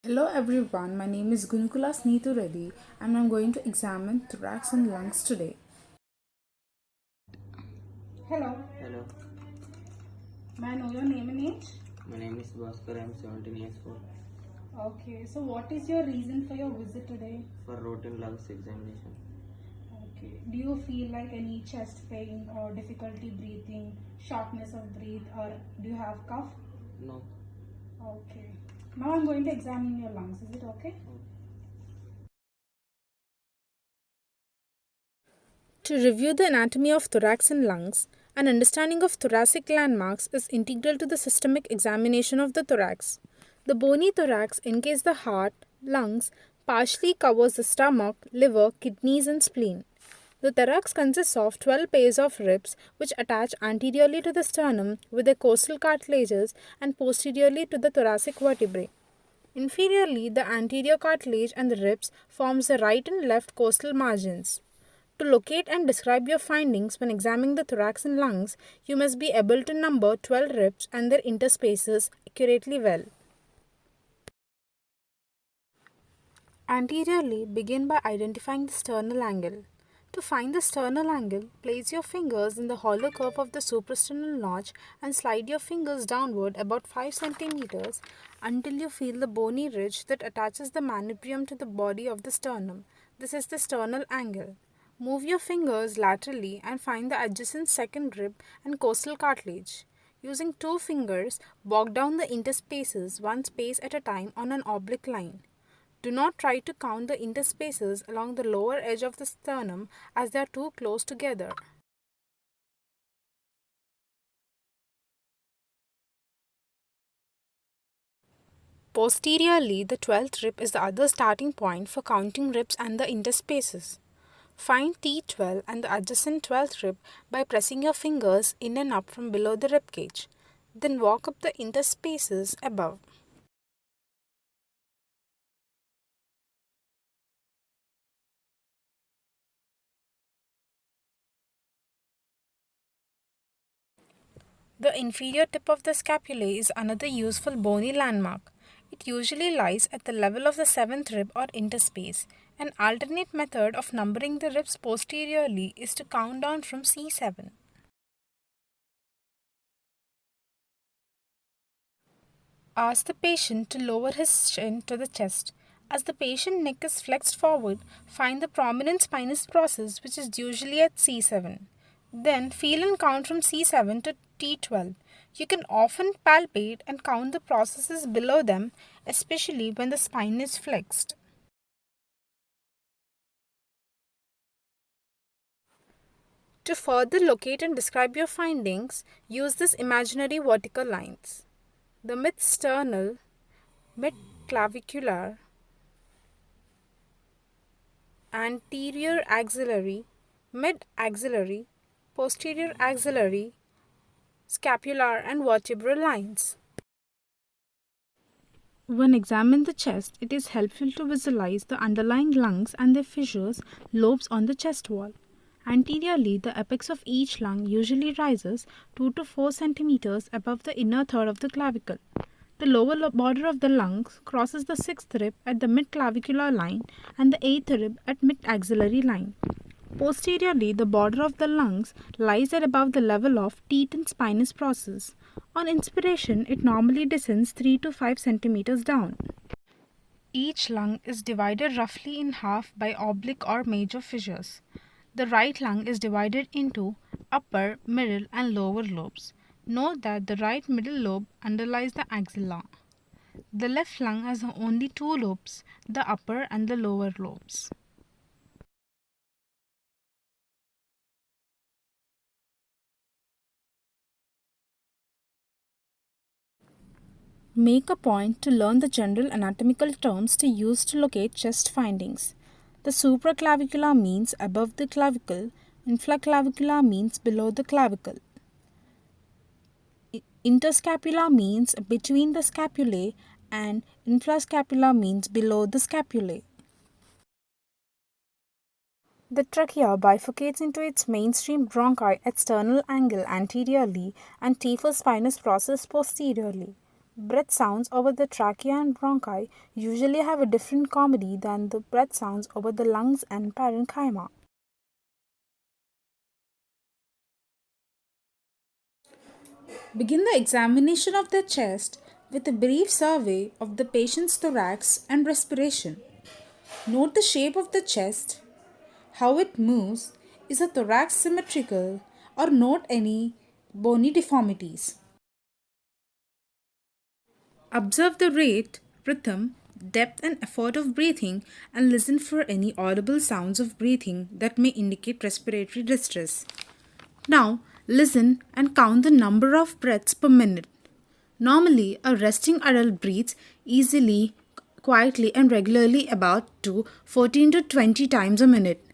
Hello everyone, my name is Gunukula Snithu Reddy and I'm going to examine thorax and lungs today. Hello, Hello, may I know your name and age? my name is Bhaskar. I am 17 years old. Okay, so what is your reason for your visit today? For routine lungs examination. Okay, do you feel like any chest pain or difficulty breathing, shortness of breath, or do you have cough? No. Okay, now I'm going to examine your lungs, is it okay? To review the anatomy of thorax and lungs, an understanding of thoracic landmarks is integral to the systemic examination of the thorax. The bony thorax encases the heart, lungs, partially covers the stomach, liver, kidneys, and spleen. The thorax consists of 12 pairs of ribs which attach anteriorly to the sternum with their costal cartilages and posteriorly to the thoracic vertebrae. Inferiorly, the anterior cartilage and the ribs forms the right and left costal margins. To locate and describe your findings when examining the thorax and lungs, you must be able to number 12 ribs and their interspaces accurately well. Anteriorly, begin by identifying the sternal angle. To find the sternal angle, place your fingers in the hollow curve of the suprasternal notch and slide your fingers downward about 5 cm until you feel the bony ridge that attaches the manubrium to the body of the sternum. This is the sternal angle. Move your fingers laterally and find the adjacent second rib and costal cartilage. Using two fingers, walk down the interspaces one space at a time on an oblique line. Do not try to count the interspaces along the lower edge of the sternum as they are too close together. Posteriorly, the 12th rib is the other starting point for counting ribs and the interspaces. Find T12 and the adjacent 12th rib by pressing your fingers in and up from below the rib cage. Then walk up the interspaces above. The inferior tip of the scapulae is another useful bony landmark. It usually lies at the level of the 7th rib or interspace. An alternate method of numbering the ribs posteriorly is to count down from C7. Ask the patient to lower his chin to the chest. As the patient neck is flexed forward, find the prominent spinous process which is usually at C7. Then feel and count from C7 to T12. You can often palpate and count the processes below them, especially when the spine is flexed. To further locate and describe your findings, use these imaginary vertical lines. The mid-sternal, mid-clavicular, anterior axillary, mid-axillary, posterior axillary, scapular and vertebral lines. When examining the chest, it is helpful to visualize the underlying lungs and their fissures, lobes on the chest wall. Anteriorly, the apex of each lung usually rises 2 to 4 centimeters above the inner third of the clavicle. The lower border of the lungs crosses the 6th rib at the mid-clavicular line and the 8th rib at mid-axillary line. Posteriorly, the border of the lungs lies at above the level of teeth and spinous process. On inspiration, it normally descends 3 to 5 centimeters down. Each lung is divided roughly in half by oblique or major fissures. The right lung is divided into upper, middle, and lower lobes. Note that the right middle lobe underlies the axilla. The left lung has only two lobes, the upper and the lower lobes. Make a point to learn the general anatomical terms to use to locate chest findings. The supraclavicular means above the clavicle, infraclavicular means below the clavicle. Interscapular means between the scapulae and infrascapular means below the scapulae. The trachea bifurcates into its mainstream bronchi at sternal angle anteriorly and T4 spinous process posteriorly. Breath sounds over the trachea and bronchi usually have a different comedy than the breath sounds over the lungs and parenchyma. Begin the examination of the chest with a brief survey of the patient's thorax and respiration. Note the shape of the chest, how it moves, is the thorax symmetrical, or note any bony deformities. Observe the rate, rhythm, depth and effort of breathing and listen for any audible sounds of breathing that may indicate respiratory distress. Now, listen and count the number of breaths per minute. Normally, a resting adult breathes easily, quietly and regularly about 14 to 20 times a minute.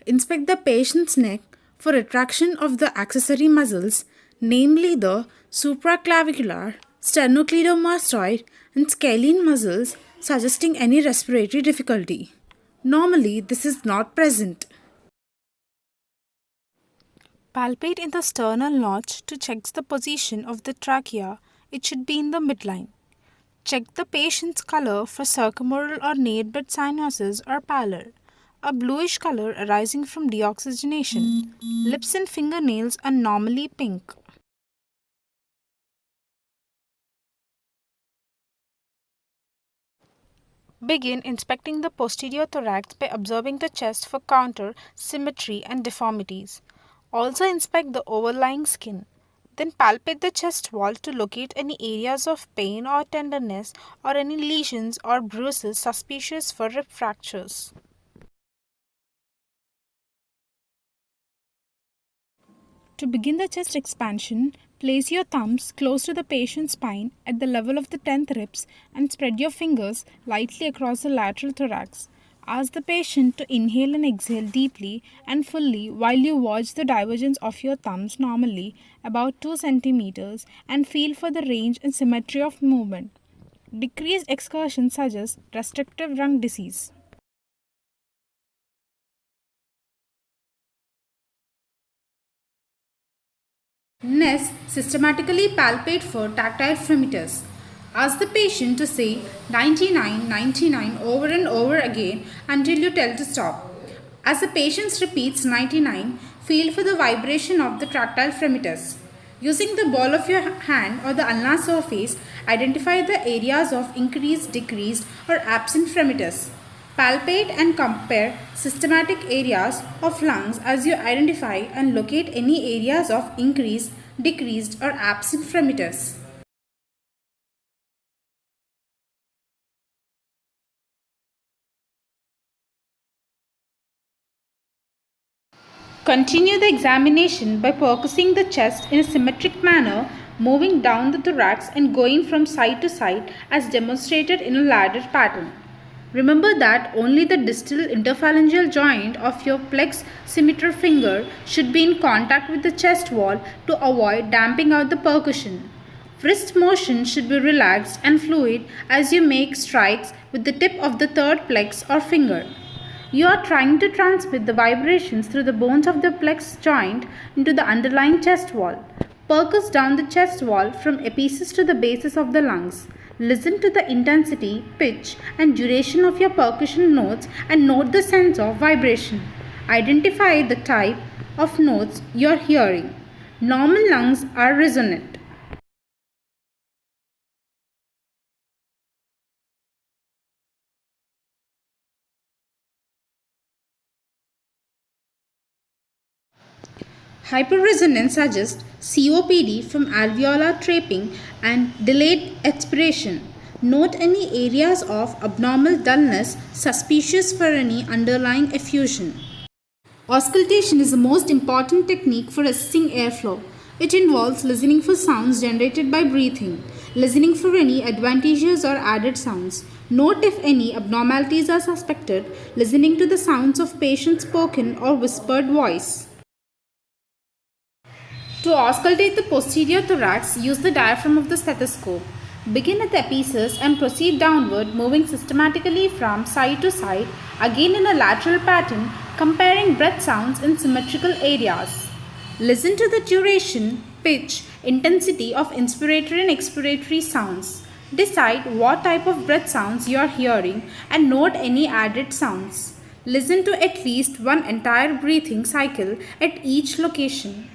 Inspect the patient's neck for retraction of the accessory muscles, namely the supraclavicular, sternocleidomastoid and scalene muscles, suggesting any respiratory difficulty. Normally, this is not present. Palpate in the sternal notch to check the position of the trachea. It should be in the midline. Check the patient's color for circumoral or narebed cyanosis or pallor, a bluish color arising from deoxygenation. Lips and fingernails are normally pink. Begin inspecting the posterior thorax by observing the chest for counter, symmetry and deformities. Also inspect the overlying skin. Then palpate the chest wall to locate any areas of pain or tenderness or any lesions or bruises suspicious for rib fractures. To begin the chest expansion, place your thumbs close to the patient's spine at the level of the 10th ribs and spread your fingers lightly across the lateral thorax. Ask the patient to inhale and exhale deeply and fully while you watch the divergence of your thumbs normally about 2 centimeters and feel for the range and symmetry of movement. Decreased excursion suggests restrictive lung disease. Next, systematically palpate for tactile fremitus. Ask the patient to say 99, 99 over and over again until you tell to stop. As the patient repeats 99, feel for the vibration of the tactile fremitus. Using the ball of your hand or the ulnar surface, identify the areas of increased, decreased or absent fremitus. Palpate and compare systematic areas of lungs as you identify and locate any areas of increased, decreased or absent fremitus. Continue the examination by focusing the chest in a symmetric manner, moving down the thorax and going from side to side as demonstrated in a ladder pattern. Remember that only the distal interphalangeal joint of your flex scimitar finger should be in contact with the chest wall to avoid damping out the percussion. Wrist motion should be relaxed and fluid as you make strikes with the tip of the third plex or finger. You are trying to transmit the vibrations through the bones of the plex joint into the underlying chest wall. Percuss down the chest wall from epiphysis to the bases of the lungs. Listen to the intensity, pitch and duration of your percussion notes and note the sense of vibration. Identify the type of notes you are hearing. Normal lungs are resonant. Hyperresonance suggests COPD from alveolar trapping and delayed expiration. Note any areas of abnormal dullness suspicious for any underlying effusion. Auscultation is the most important technique for assessing airflow. It involves listening for sounds generated by breathing, listening for any advantageous or added sounds. Note if any abnormalities are suspected, listening to the sounds of patient's spoken or whispered voice. To auscultate the posterior thorax, use the diaphragm of the stethoscope. Begin at the epiphysis and proceed downward, moving systematically from side to side, again in a lateral pattern, comparing breath sounds in symmetrical areas. Listen to the duration, pitch Intensity of inspiratory and expiratory sounds. Decide what type of breath sounds you are hearing and note any added sounds. Listen to at least one entire breathing cycle at each location.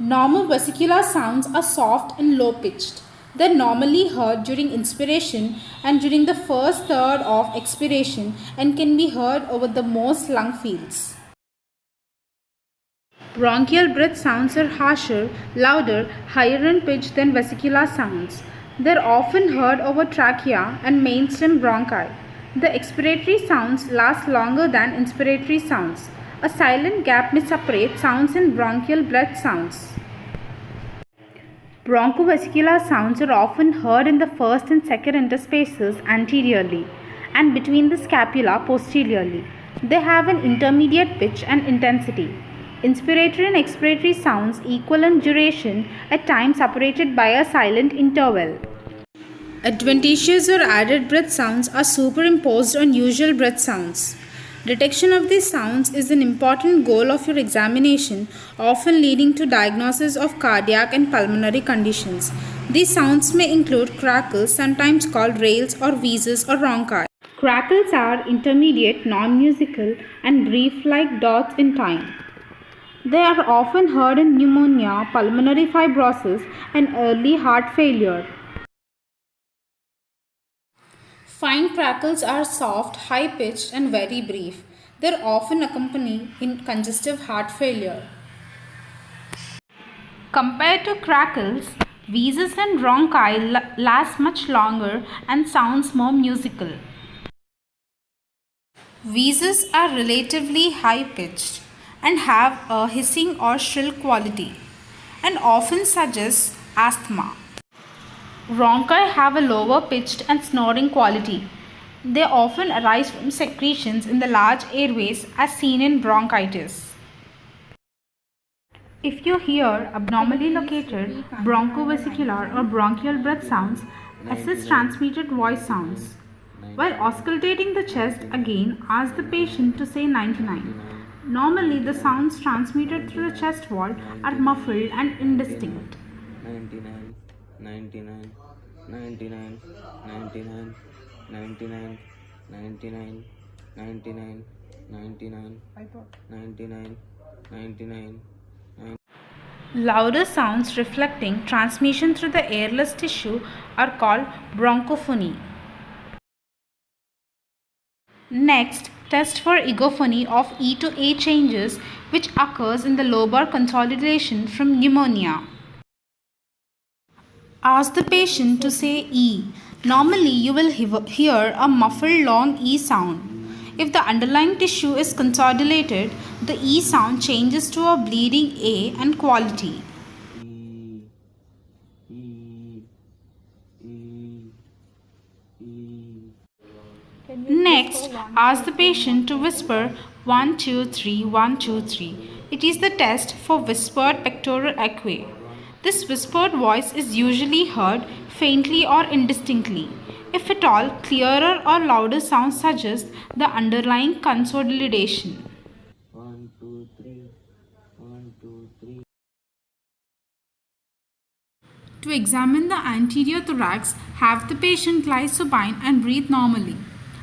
Normal vesicular sounds are soft and low pitched. They are normally heard during inspiration and during the first third of expiration and can be heard over the most lung fields. Bronchial breath sounds are harsher, louder, higher in pitch than vesicular sounds. They are often heard over trachea and mainstem bronchi. The expiratory sounds last longer than inspiratory sounds. A silent gap may separate sounds in bronchial breath sounds. Bronchovesicular sounds are often heard in the first and second interspaces anteriorly and between the scapula posteriorly. They have an intermediate pitch and intensity. Inspiratory and expiratory sounds equal in duration, at times separated by a silent interval. Adventitious or added breath sounds are superimposed on usual breath sounds. Detection of these sounds is an important goal of your examination, often leading to diagnosis of cardiac and pulmonary conditions. These sounds may include crackles, sometimes called rails or wheezes or rhonchi. Crackles are intermediate, non-musical, and brief like dots in time. They are often heard in pneumonia, pulmonary fibrosis, and early heart failure. Fine crackles are soft, high-pitched, and very brief. They are often accompanied in congestive heart failure. Compared to crackles, wheezes and rhonchi last much longer and sounds more musical. Wheezes are relatively high-pitched and have a hissing or shrill quality and often suggest asthma. Rhonchi have a lower pitched and snoring quality. They often arise from secretions in the large airways as seen in bronchitis. If you hear abnormally located bronchovesicular or bronchial breath sounds, assess transmitted voice sounds. While auscultating the chest, again ask the patient to say 99. Normally, the sounds transmitted through the chest wall are muffled and indistinct. 99, 99, 99, 99, 99, 99, 99, 99, 99, 99. Louder sounds reflecting transmission through the airless tissue are called bronchophony. Next, test for egophony of E to A changes which occurs in the lobar consolidation from pneumonia. Ask the patient to say E. Normally, you will hear a muffled long E sound. If the underlying tissue is consolidated, the E sound changes to a bleeding A and quality. Next, ask the patient to whisper 1, 2, 3, 1, 2, 3. It is the test for whispered pectoral equi. This whispered voice is usually heard faintly or indistinctly. If at all, clearer or louder sounds suggest the underlying consolidation. 1, 2, 3, 1, 2, 3. To examine the anterior thorax, have the patient lie supine and breathe normally.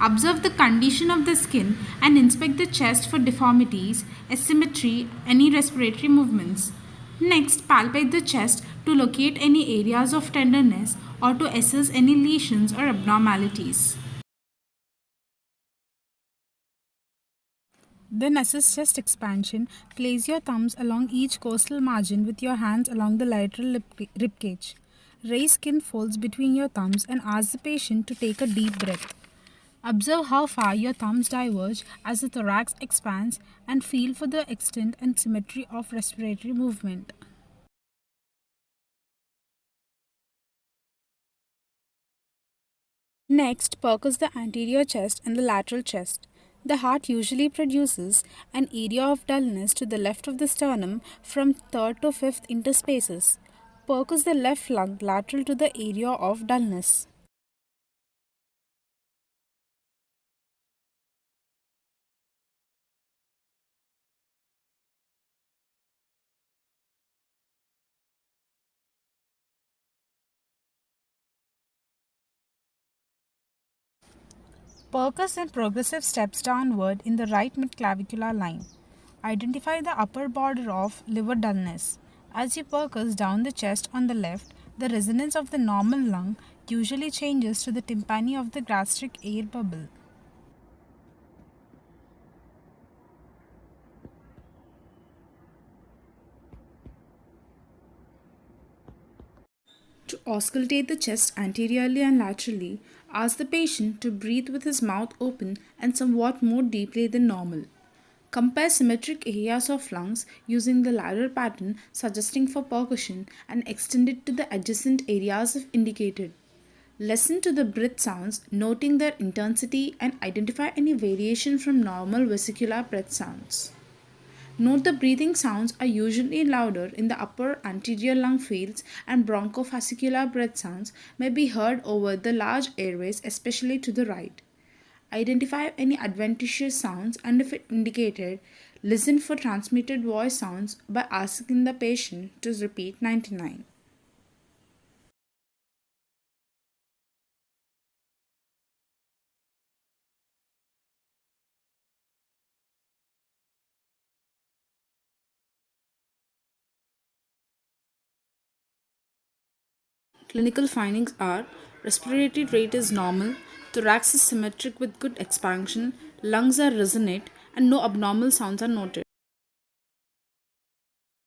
Observe the condition of the skin and inspect the chest for deformities, asymmetry, any respiratory movements. Next, palpate the chest to locate any areas of tenderness or to assess any lesions or abnormalities. Then assess chest expansion. Place your thumbs along each costal margin with your hands along the lateral rib cage. Raise skin folds between your thumbs and ask the patient to take a deep breath. Observe how far your thumbs diverge as the thorax expands and feel for the extent and symmetry of respiratory movement. Next, percuss the anterior chest and the lateral chest. The heart usually produces an area of dullness to the left of the sternum from 3rd to 5th interspaces. Percuss the left lung lateral to the area of dullness. Percus in progressive steps downward in the right midclavicular line. Identify the upper border of liver dullness. As you percus down the chest on the left, the resonance of the normal lung usually changes to the tympani of the gastric air bubble. To auscultate the chest anteriorly and laterally, ask the patient to breathe with his mouth open and somewhat more deeply than normal. Compare symmetric areas of lungs using the ladder pattern suggesting for percussion and extend it to the adjacent areas if indicated. Listen to the breath sounds, noting their intensity and identify any variation from normal vesicular breath sounds. Note the breathing sounds are usually louder in the upper anterior lung fields, and bronchofascicular breath sounds may be heard over the large airways, especially to the right. Identify any adventitious sounds, and if indicated, listen for transmitted voice sounds by asking the patient to repeat 99. Clinical findings are respiratory rate is normal, thorax is symmetric with good expansion, lungs are resonate, and no abnormal sounds are noted.